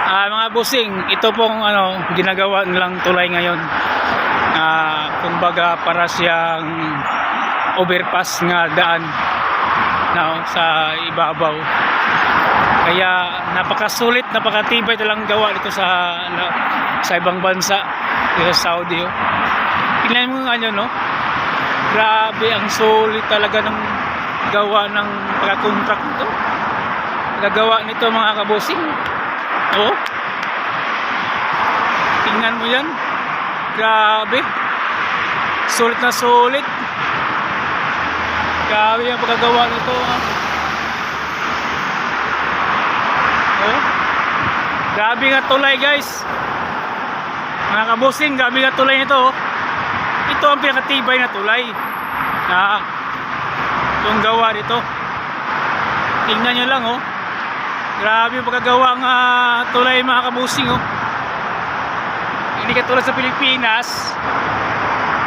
Mga busing, ito pong ginagawa nilang tulay ngayon. Kumbaga para siyang overpass nga daan sa ibabaw. Kaya napakasulit, napakatibay talang gawa dito sa ibang bansa, dito sa Saudi. Tingnan mo nga no. Grabe, ang sulit talaga ng gawa ng pagka-contract nito. Gagawa nito mga kabusing. Tingnan mo yan. Grabe. Sulit na sulit. Grabe yung pagkagawa nito. Grabe nga tulay guys. Mga kabusing, grabe nga tulay nito. Ito ang pinakatibay na tulay yung gawa dito. Tingnan nyo lang grabe yung pagkagawa ng tulay mga kabusing. Hindi katulad sa Pilipinas.